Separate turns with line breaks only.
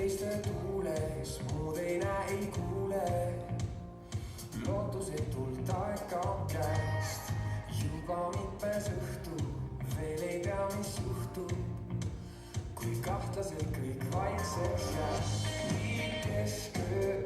teiste tuules, muud ei näe, ei kuule. Lootusetult aeg kaob käest, juba mitmes õhtu, veel ei tea, mis juhtub. Kui kahtlaselt kõik vaikseks jääb, nii kesköö